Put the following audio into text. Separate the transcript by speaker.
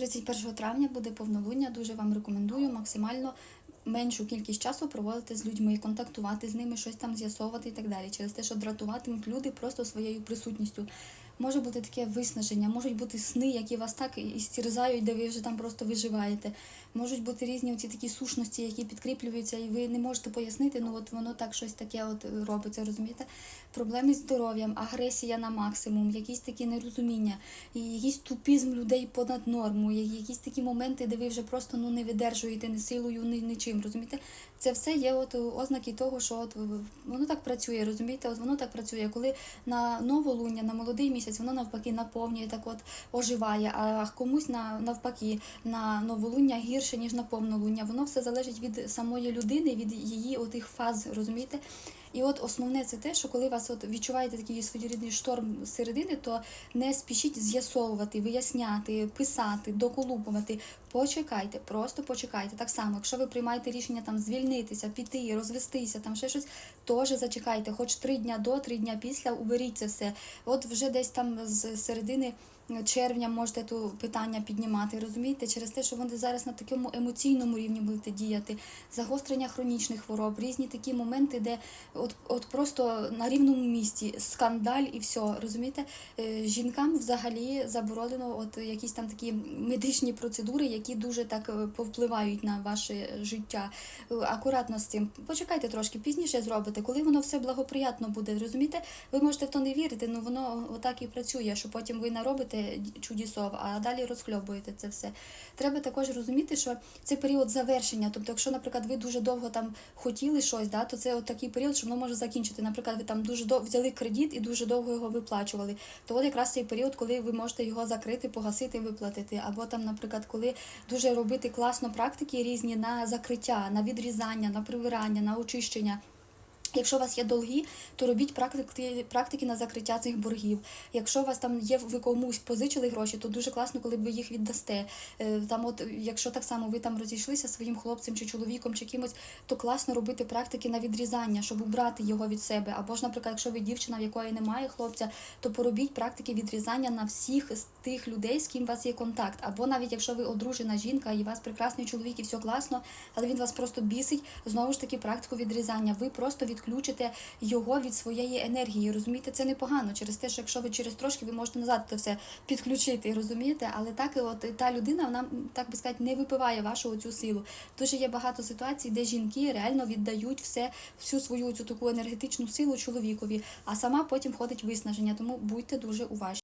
Speaker 1: 31 травня буде повнолуння, дуже вам рекомендую максимально меншу кількість часу проводити з людьми, контактувати з ними, щось там з'ясовувати і так далі. Через те, що дратуватимуть люди просто своєю присутністю. Може бути таке виснаження, можуть бути сни, які вас так і стірзають, де ви вже там просто виживаєте. Можуть бути різні оці такі сущності, які підкріплюються, і ви не можете пояснити, ну от воно так щось таке от робиться, розумієте? Проблеми з здоров'ям, агресія на максимум, якісь такі нерозуміння, якийсь тупізм людей понад норму, якісь такі моменти, де ви вже просто не видержуєте ні силою, ні чим, розумієте? Це все є от ознаки того, що от воно так працює, розумієте? От воно так працює, коли на новолуння, на молодий місяць, воно навпаки наповнює, так от оживає, а комусь навпаки на новолуння гірше, ніж на повнолуння. Воно все залежить від самої людини, від її отих фаз, розумієте? І от основне це те, що коли вас от відчуваєте такий своєрідний шторм середини, то не спішіть з'ясовувати, виясняти, писати, доколупувати. Почекайте, просто почекайте. Так само, якщо ви приймаєте рішення там звільнитися, піти, розвестися, там ще щось, теж зачекайте. Хоч 3 дня до, 3 дня після, уберіть це все. От вже десь там з середини червня можете ту питання піднімати, розумієте? Через те, що вони зараз на такому емоційному рівні будете діяти. Загострення хронічних хвороб, різні такі моменти, де от просто на рівному місці скандаль і все, розумієте? Жінкам взагалі заборонено от якісь там такі медичні процедури, які дуже так повпливають на ваше життя. Акуратно з цим. Почекайте трошки, пізніше зробите, коли воно все благоприятно буде, розумієте? Ви можете в то не вірити, але воно отак і працює, що потім ви наробите чудесов, а далі розхльобуєте це все. Треба також розуміти, що це період завершення. Тобто, якщо, наприклад, ви дуже довго там хотіли щось, да, то це от такий період, що воно може закінчити. Наприклад, ви там дуже взяли кредит і дуже довго його виплачували. То от якраз цей період, коли ви можете його закрити, погасити, виплатити. Або там, наприклад, коли дуже робити класно практики різні на закриття, на відрізання, на прибирання, на очищення. Якщо у вас є долги, то робіть практики на закриття цих боргів. Якщо у вас там є, ви комусь позичили гроші, то дуже класно, коли ви їх віддасте. Там от, якщо так само ви там розійшлися своїм хлопцем чи чоловіком чи кимось, то класно робити практики на відрізання, щоб убрати його від себе. Або ж, наприклад, якщо ви дівчина, в якої немає хлопця, то поробіть практики відрізання на всіх з тих людей, з ким у вас є контакт. Або навіть якщо ви одружена жінка і у вас прекрасний чоловік і все класно, але він вас просто бісить, знову ж таки практику відрізання. Ви просто відключите його від своєї енергії, розумієте? Це непогано, через те, що якщо ви через трошки, ви можете назад це все підключити, розумієте? Але так от та людина, вона, так би сказати, не випиває вашу цю силу. Дуже є багато ситуацій, де жінки реально віддають всю свою цю таку енергетичну силу чоловікові, а сама потім ходить виснаження, тому будьте дуже уважні.